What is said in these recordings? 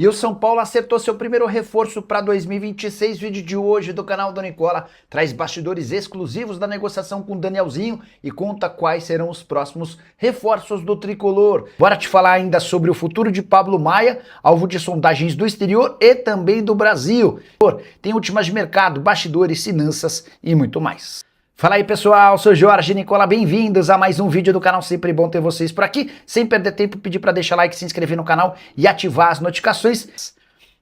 E o São Paulo acertou seu primeiro reforço para 2026. Vídeo de hoje do canal do Nicola traz bastidores exclusivos da negociação com o Danielzinho e conta quais serão os próximos reforços do tricolor. Bora te falar ainda sobre o futuro de Pablo Maia, alvo de sondagens do exterior e também do Brasil. Tem últimas de mercado, bastidores, finanças e muito mais. Fala aí pessoal, sou Jorge Nicola, bem-vindos a mais um vídeo do canal, sempre bom ter vocês por aqui. Sem perder tempo, pedir para deixar like, se inscrever no canal e ativar as notificações.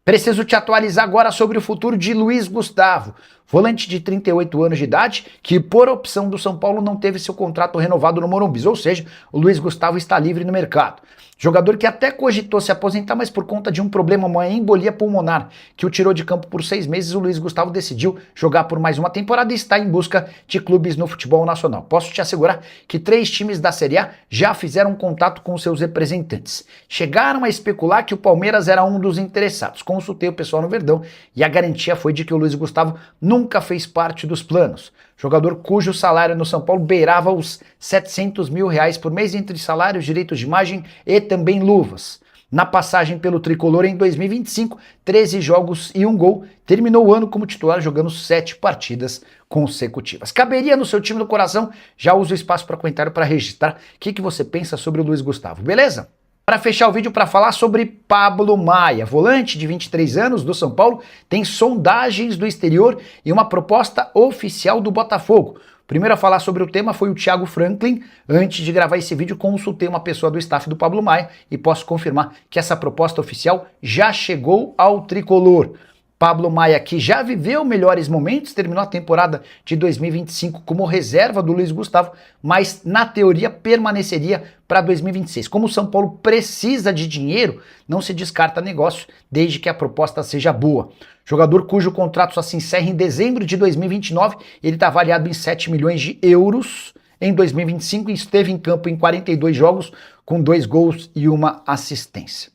Preciso te atualizar agora sobre o futuro de Luiz Gustavo, volante de 38 anos de idade, que por opção do São Paulo não teve seu contrato renovado no Morumbi, ou seja, o Luiz Gustavo está livre no mercado. Jogador que até cogitou se aposentar, mas por conta de um problema, uma embolia pulmonar, que o tirou de campo por 6 meses, o Luiz Gustavo decidiu jogar por mais uma temporada e está em busca de clubes no futebol nacional. Posso te assegurar que 3 times da Série A já fizeram contato com seus representantes. Chegaram a especular que o Palmeiras era um dos interessados. Consultei o pessoal no Verdão e a garantia foi de que o Luiz Gustavo nunca fez parte dos planos. Jogador cujo salário no São Paulo beirava os 700 mil reais por mês entre salários, direitos de imagem e também luvas. Na passagem pelo tricolor em 2025, 13 jogos e 1 gol, terminou o ano como titular jogando 7 partidas consecutivas. Caberia no seu time do coração? Já uso o espaço para comentário para registrar o que você pensa sobre o Luiz Gustavo, beleza? Para fechar o vídeo para falar sobre Pablo Maia, volante de 23 anos do São Paulo, tem sondagens do exterior e uma proposta oficial do Botafogo. O primeiro a falar sobre o tema foi o Thiago Franklin. Antes de gravar esse vídeo, consultei uma pessoa do staff do Pablo Maia e posso confirmar que essa proposta oficial já chegou ao tricolor. Pablo Maia, que já viveu melhores momentos, terminou a temporada de 2025 como reserva do Luiz Gustavo, mas na teoria permaneceria para 2026. Como o São Paulo precisa de dinheiro, não se descarta negócio, desde que a proposta seja boa. Jogador cujo contrato só se encerra em dezembro de 2029, ele está avaliado em 7 milhões de euros em 2025 e esteve em campo em 42 jogos com 2 gols e 1 assistência.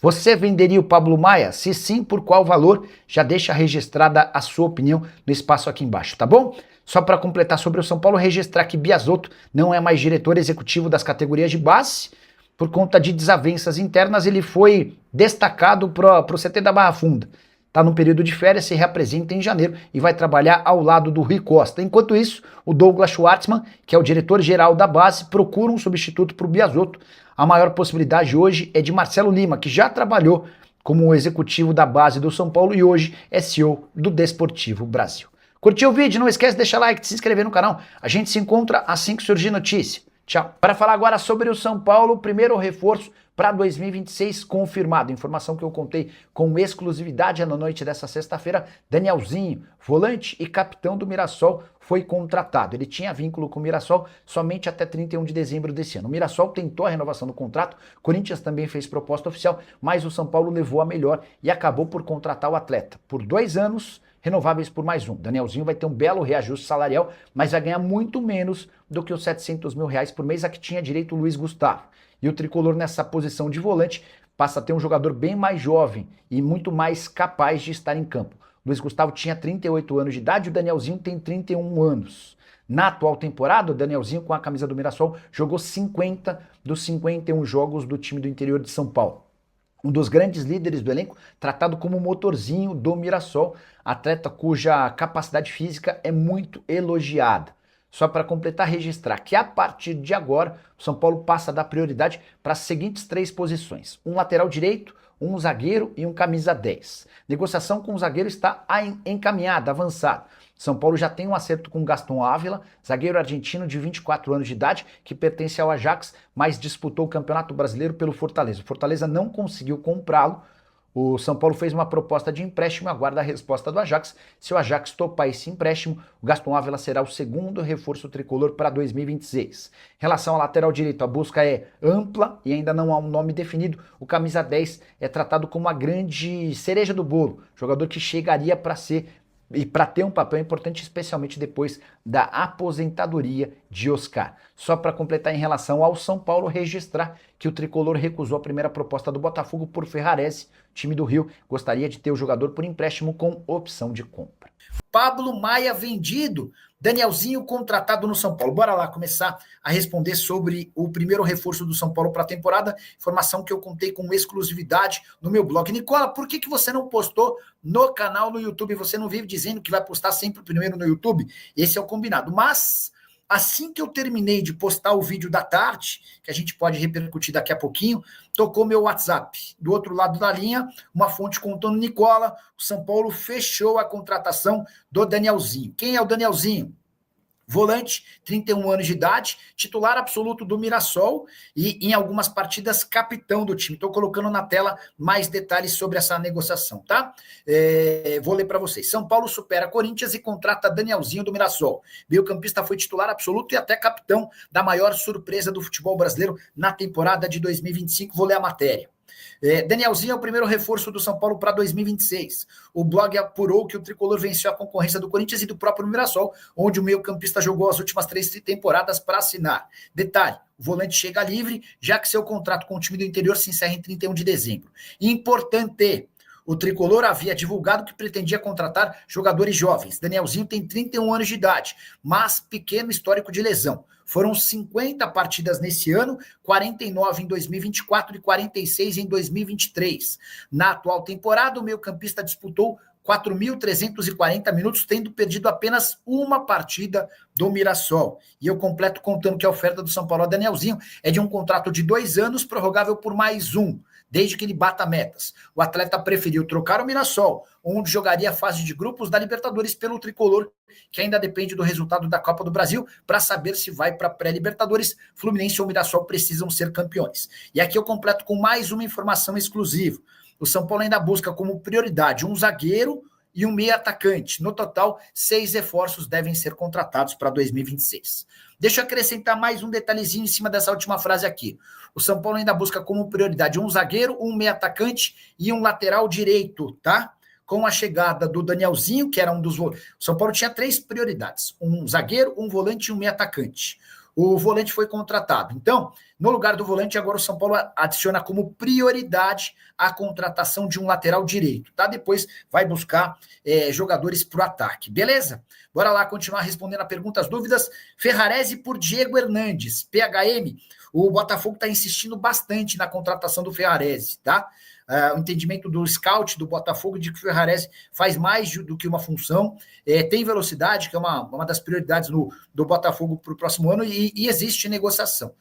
Você venderia o Pablo Maia? Se sim, por qual valor? Já deixa registrada a sua opinião no espaço aqui embaixo, tá bom? Só para completar sobre o São Paulo, registrar que Biasotto não é mais diretor executivo das categorias de base. Por conta de desavenças internas, ele foi destacado para o CT da Barra Funda. Está no período de férias, se reapresenta em janeiro e vai trabalhar ao lado do Rui Costa. Enquanto isso, o Douglas Schwartzman, que é o diretor-geral da base, procura um substituto para o Biasotto. A maior possibilidade hoje é de Marcelo Lima, que já trabalhou como executivo da base do São Paulo e hoje é CEO do Desportivo Brasil. Curtiu o vídeo? Não esquece de deixar like, de se inscrever no canal. A gente se encontra assim que surgir notícia. Tchau. Para falar agora sobre o São Paulo, primeiro reforço para 2026 confirmado. Informação que eu contei com exclusividade na noite dessa sexta-feira. Danielzinho, volante e capitão do Mirassol, foi contratado. Ele tinha vínculo com o Mirassol somente até 31 de dezembro desse ano. O Mirassol tentou a renovação do contrato, Corinthians também fez proposta oficial, mas o São Paulo levou a melhor e acabou por contratar o atleta por 2 anos, renováveis por mais 1. Danielzinho vai ter um belo reajuste salarial, mas vai ganhar muito menos do que os 700 mil reais por mês a que tinha direito o Luiz Gustavo. E o tricolor nessa posição de volante passa a ter um jogador bem mais jovem e muito mais capaz de estar em campo. O Luiz Gustavo tinha 38 anos de idade, o Danielzinho tem 31 anos. Na atual temporada, o Danielzinho com a camisa do Mirassol jogou 50 dos 51 jogos do time do interior de São Paulo. Um dos grandes líderes do elenco, tratado como motorzinho do Mirassol, atleta cuja capacidade física é muito elogiada. Só para completar, registrar que a partir de agora, o São Paulo passa a dar prioridade para as seguintes 3 posições. Um lateral direito, um zagueiro e um camisa 10. Negociação com o zagueiro está encaminhada, avançada. São Paulo já tem um acerto com Gaston Ávila, zagueiro argentino de 24 anos de idade, que pertence ao Ajax, mas disputou o Campeonato Brasileiro pelo Fortaleza. O Fortaleza não conseguiu comprá-lo. O São Paulo fez uma proposta de empréstimo e aguarda a resposta do Ajax. Se o Ajax topar esse empréstimo, o Gaston Ávila será o segundo reforço tricolor para 2026. Em relação ao lateral direito, a busca é ampla e ainda não há um nome definido. O camisa 10 é tratado como a grande cereja do bolo, jogador que chegaria para ser e para ter um papel importante, especialmente depois da aposentadoria de Oscar. Só para completar em relação ao São Paulo, registrar que o tricolor recusou a primeira proposta do Botafogo por Ferrarese. O time do Rio gostaria de ter o jogador por empréstimo com opção de compra. Pablo Maia vendido. Danielzinho contratado no São Paulo. Bora lá começar a responder sobre o primeiro reforço do São Paulo para a temporada. Informação que eu contei com exclusividade no meu blog. Nicola, por que você não postou no canal no YouTube? Você não vive dizendo que vai postar sempre primeiro no YouTube? Esse é o combinado. Mas assim que eu terminei de postar o vídeo da tarde, que a gente pode repercutir daqui a pouquinho, tocou meu WhatsApp. Do outro lado da linha, uma fonte contando: Nicola, o São Paulo fechou a contratação do Danielzinho. Quem é o Danielzinho? Volante, 31 anos de idade, titular absoluto do Mirassol e em algumas partidas capitão do time. Estou colocando na tela mais detalhes sobre essa negociação, tá? Vou ler para vocês. São Paulo supera Corinthians e contrata Danielzinho do Mirassol. Meio-campista foi titular absoluto e até capitão da maior surpresa do futebol brasileiro na temporada de 2025. Vou ler a matéria. Danielzinho é o primeiro reforço do São Paulo para 2026. O blog apurou que o tricolor venceu a concorrência do Corinthians e do próprio Mirassol, onde o meio-campista jogou as últimas 3 temporadas para assinar. Detalhe: o volante chega livre, já que seu contrato com o time do interior se encerra em 31 de dezembro. Importante: o tricolor havia divulgado que pretendia contratar jogadores jovens. Danielzinho tem 31 anos de idade, mas pequeno histórico de lesão. Foram 50 partidas nesse ano, 49 em 2024 e 46 em 2023. Na atual temporada, o meio-campista disputou 4.340 minutos, tendo perdido apenas uma partida do Mirassol. E eu completo contando que a oferta do São Paulo a Danielzinho é de um contrato de 2 anos, prorrogável por mais um, desde que ele bata metas. O atleta preferiu trocar o Mirassol, onde jogaria a fase de grupos da Libertadores, pelo tricolor, que ainda depende do resultado da Copa do Brasil, para saber se vai para a pré-Libertadores. Fluminense ou Mirassol precisam ser campeões. E aqui eu completo com mais uma informação exclusiva. O São Paulo ainda busca como prioridade um zagueiro e um meio atacante. No total, 6 reforços devem ser contratados para 2026. Deixa eu acrescentar mais um detalhezinho em cima dessa última frase aqui. O São Paulo ainda busca como prioridade um zagueiro, um meio atacante e um lateral direito, tá? Com a chegada do Danielzinho, que era um dos... O São Paulo tinha 3 prioridades: um zagueiro, um volante e um meio atacante. O volante foi contratado. Então, no lugar do volante, agora o São Paulo adiciona como prioridade a contratação de um lateral direito, tá? Depois vai buscar jogadores para o ataque, beleza? Bora lá continuar respondendo a perguntas, dúvidas. Ferrarese por Diego Hernandes, PHM. O Botafogo está insistindo bastante na contratação do Ferrarese, tá? O entendimento do scout do Botafogo de que o Ferrarese faz mais do que uma função, tem velocidade, que é uma das prioridades do Botafogo para o próximo ano, e existe negociação.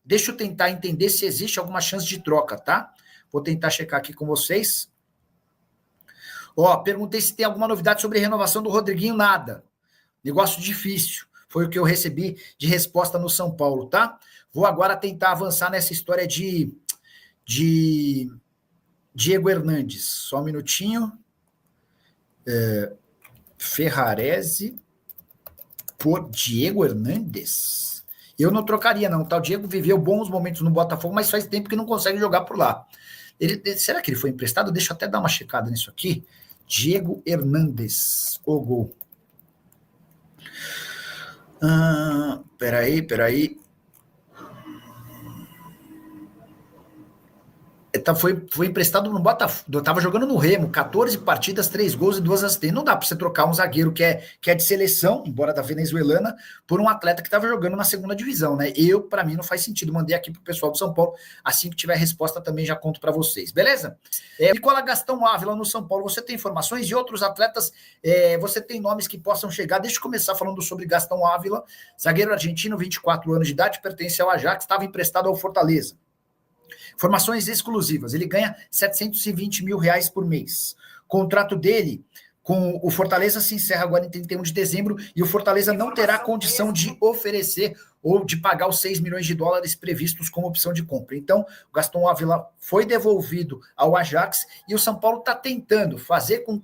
Deixa eu tentar entender se existe alguma chance de troca, tá? Vou tentar checar aqui com vocês. Perguntei se tem alguma novidade sobre a renovação do Rodriguinho. Nada. Negócio difícil. Foi o que eu recebi de resposta no São Paulo, tá? Vou agora tentar avançar nessa história de Diego Hernandes. Só um minutinho. Ferrarese por Diego Hernandes. Eu não trocaria, não. O tal Diego viveu bons momentos no Botafogo, mas faz tempo que não consegue jogar por lá. Será que ele foi emprestado? Deixa eu até dar uma checada nisso aqui. Diego Hernandes, o gol. Peraí. Foi emprestado no Botafogo, estava jogando no Remo, 14 partidas, 3 gols e 2 assistências. Não dá para você trocar um zagueiro que é de seleção, embora da venezuelana, por um atleta que estava jogando na segunda divisão, né? Para mim, não faz sentido. Mandei aqui pro pessoal do São Paulo. Assim que tiver resposta, também já conto para vocês, beleza? Nicola Gastão Ávila, no São Paulo, você tem informações de outros atletas? Você tem nomes que possam chegar? Deixa eu começar falando sobre Gastão Ávila, zagueiro argentino, 24 anos de idade, pertence ao Ajax, estava emprestado ao Fortaleza. Informações exclusivas. Ele ganha R$720 mil por mês. O contrato dele com o Fortaleza se encerra agora em 31 de dezembro e o Fortaleza não terá condição de oferecer ou de pagar os 6 milhões de dólares previstos como opção de compra. Então, o Gastão Ávila foi devolvido ao Ajax e o São Paulo está tentando fazer com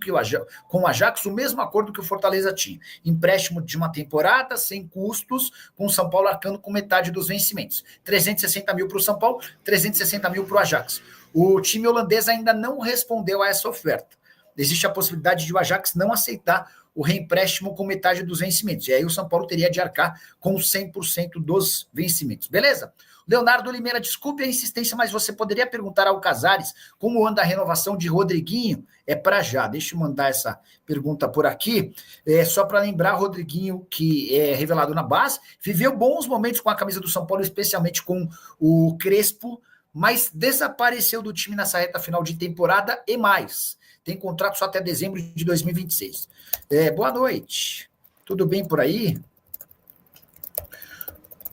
o Ajax o mesmo acordo que o Fortaleza tinha. Empréstimo de uma temporada, sem custos, com o São Paulo arcando com metade dos vencimentos. 360 mil para o São Paulo, 360 mil para o Ajax. O time holandês ainda não respondeu a essa oferta. Existe a possibilidade de o Ajax não aceitar o reempréstimo com metade dos vencimentos. E aí o São Paulo teria de arcar com 100% dos vencimentos. Beleza? Leonardo Limeira, desculpe a insistência, mas você poderia perguntar ao Casares como anda a renovação de Rodriguinho? É para já. Deixa eu mandar essa pergunta por aqui. Só para lembrar, Rodriguinho, que é revelado na base, viveu bons momentos com a camisa do São Paulo, especialmente com o Crespo, mas desapareceu do time nessa reta final de temporada e mais. Tem contrato só até dezembro de 2026. Boa noite. Tudo bem por aí?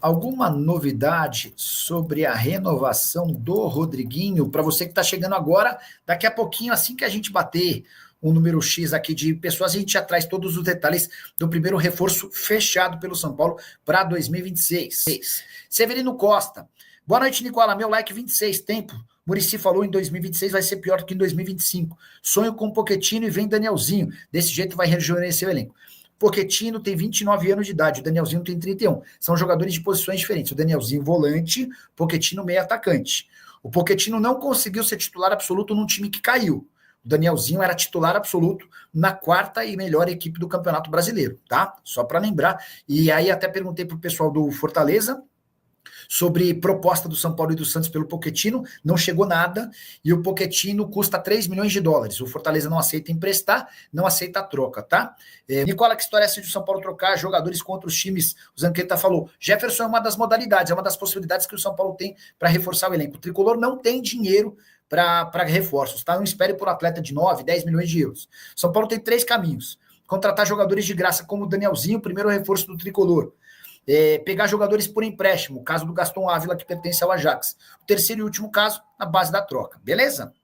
Alguma novidade sobre a renovação do Rodriguinho? Para você que está chegando agora, daqui a pouquinho, assim que a gente bater um número X aqui de pessoas, a gente já traz todos os detalhes do primeiro reforço fechado pelo São Paulo para 2026. Severino Costa. Boa noite, Nicola. Meu like 26, tempo. Muricy falou em 2026 vai ser pior do que em 2025. Sonho com Pochettino e vem Danielzinho. Desse jeito vai rejuvenescer o elenco. Pochettino tem 29 anos de idade, o Danielzinho tem 31. São jogadores de posições diferentes. O Danielzinho volante, Pochettino meio atacante. O Pochettino não conseguiu ser titular absoluto num time que caiu. O Danielzinho era titular absoluto na quarta e melhor equipe do Campeonato Brasileiro, tá? Só para lembrar. E aí até perguntei pro pessoal do Fortaleza sobre proposta do São Paulo e do Santos pelo Pochettino, não chegou nada, e o Pochettino custa 3 milhões de dólares. O Fortaleza não aceita emprestar, não aceita a troca, tá? Nicola, que história é essa de o São Paulo trocar jogadores contra os times? O Zanqueta falou, Jefferson é uma das modalidades, é uma das possibilidades que o São Paulo tem para reforçar o elenco. O Tricolor não tem dinheiro para reforços, tá? Não espere por atleta de 9, 10 milhões de euros. São Paulo tem 3 caminhos. Contratar jogadores de graça como o Danielzinho, primeiro reforço do Tricolor. Pegar jogadores por empréstimo, o caso do Gaston Ávila, que pertence ao Ajax. O terceiro e último caso, na base da troca. Beleza?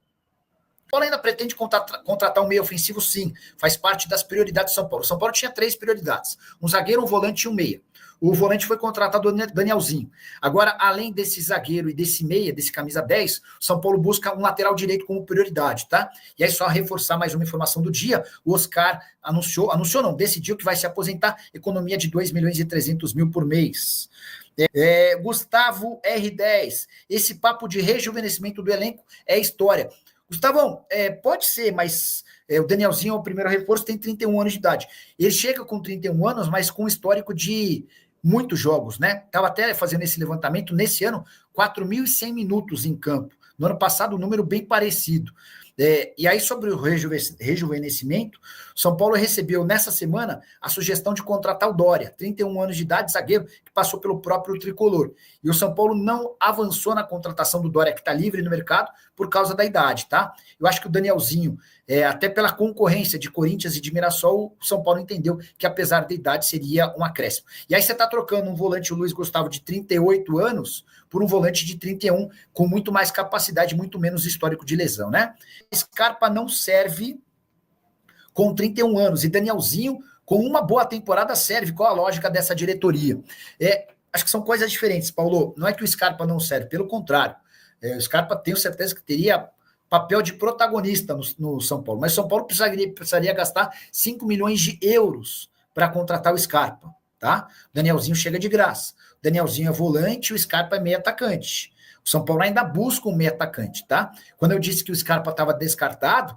O Paulo ainda pretende contratar um meio ofensivo, sim. Faz parte das prioridades do São Paulo. O São Paulo tinha 3 prioridades. Um zagueiro, um volante e um meia. O volante foi contratado o Danielzinho. Agora, além desse zagueiro e desse meia, desse camisa 10, o São Paulo busca um lateral direito como prioridade, tá? E aí, só reforçar mais uma informação do dia, o Oscar decidiu que vai se aposentar, economia de 2 milhões e 300 mil por mês. Gustavo R10, esse papo de rejuvenescimento do elenco é história. Gustavão, pode ser, mas o Danielzinho é o primeiro reforço, tem 31 anos de idade. Ele chega com 31 anos, mas com histórico de muitos jogos, né? Estava até fazendo esse levantamento, nesse ano, 4.100 minutos em campo. No ano passado, um número bem parecido. E aí, sobre o rejuvenescimento, São Paulo recebeu nessa semana a sugestão de contratar o Dória, 31 anos de idade, zagueiro, que passou pelo próprio Tricolor. E o São Paulo não avançou na contratação do Dória, que está livre no mercado, por causa da idade, tá? Eu acho que o Danielzinho, até pela concorrência de Corinthians e de Mirassol, o São Paulo entendeu que, apesar da idade, seria um acréscimo. E aí você está trocando um volante, o Luiz Gustavo, de 38 anos, por um volante de 31, com muito mais capacidade, muito menos histórico de lesão, né? Scarpa não serve com 31 anos, e Danielzinho, com uma boa temporada, serve. Qual a lógica dessa diretoria? Acho que são coisas diferentes, Paulo. Não é que o Scarpa não serve, pelo contrário. O Scarpa, tenho certeza que teria papel de protagonista no São Paulo, mas São Paulo precisaria gastar 5 milhões de euros para contratar o Scarpa, tá? O Danielzinho chega de graça. O Danielzinho é volante, o Scarpa é meio atacante. O São Paulo ainda busca um meio atacante, tá? Quando eu disse que o Scarpa estava descartado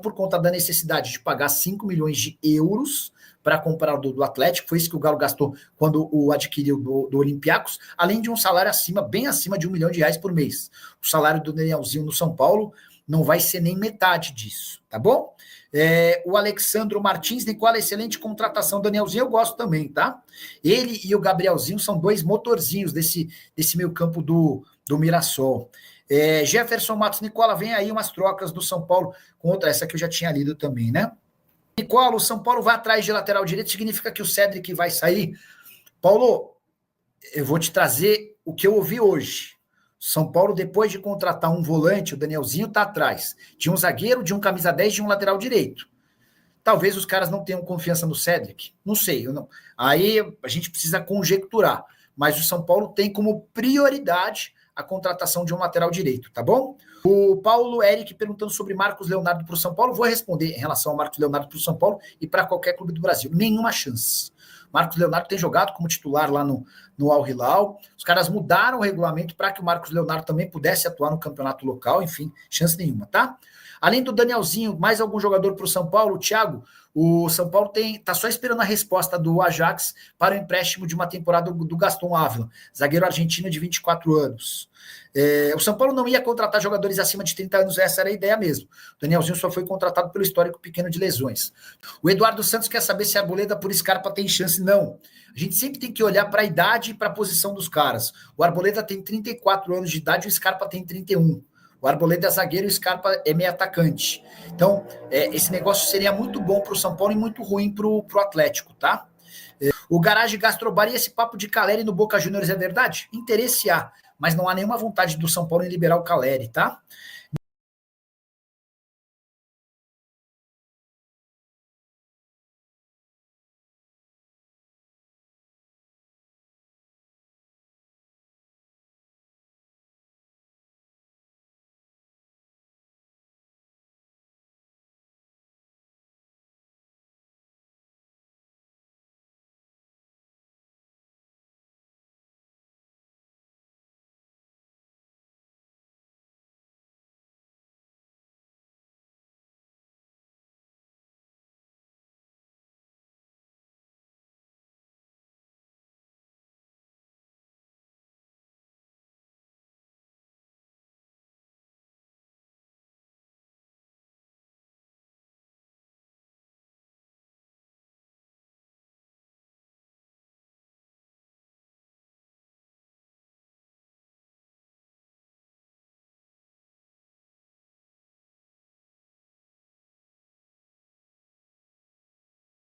por conta da necessidade de pagar 5 milhões de euros para comprar do Atlético, foi isso que o Galo gastou quando o adquiriu do Olympiacos, além de um salário bem acima de R$1 milhão por mês. O salário do Danielzinho no São Paulo não vai ser nem metade disso, tá bom? O Alexandro Martins, Nicola, excelente contratação. Danielzinho eu gosto também, tá? Ele e o Gabrielzinho são 2 motorzinhos desse meio campo do Mirassol. Jefferson Matos, Nicola, vem aí umas trocas do São Paulo contra essa que eu já tinha lido também, né? Nicola, o São Paulo vai atrás de lateral direito, significa que o Cédric vai sair? Paulo, eu vou te trazer o que eu ouvi hoje. São Paulo, depois de contratar um volante, o Danielzinho está atrás de um zagueiro, de um camisa 10, de um lateral direito. Talvez os caras não tenham confiança no Cédric, não sei. Aí a gente precisa conjecturar, mas o São Paulo tem como prioridade a contratação de um lateral direito, tá bom? O Paulo Eric perguntando sobre Marcos Leonardo para o São Paulo. Vou responder em relação ao Marcos Leonardo para o São Paulo e para qualquer clube do Brasil. Nenhuma chance. Marcos Leonardo tem jogado como titular lá no Al Hilal. Os caras mudaram o regulamento para que o Marcos Leonardo também pudesse atuar no campeonato local, enfim, chance nenhuma, tá? Além do Danielzinho, mais algum jogador para o São Paulo? Thiago, o São Paulo tá só esperando a resposta do Ajax para o empréstimo de uma temporada do Gaston Ávila, zagueiro argentino de 24 anos. O São Paulo não ia contratar jogadores acima de 30 anos, essa era a ideia mesmo. O Danielzinho só foi contratado pelo histórico pequeno de lesões. O Eduardo Santos quer saber se a Arboleda por Scarpa tem chance. Não. A gente sempre tem que olhar para a idade e para a posição dos caras. O Arboleda tem 34 anos de idade e o Scarpa tem 31. O Arboleda é zagueiro e o Scarpa é meio atacante. Então, esse negócio seria muito bom para o São Paulo e muito ruim para o Atlético, tá? O Garage Gastrobar e esse papo de Caleri no Boca Juniors é verdade? Interesse há, mas não há nenhuma vontade do São Paulo em liberar o Caleri, tá?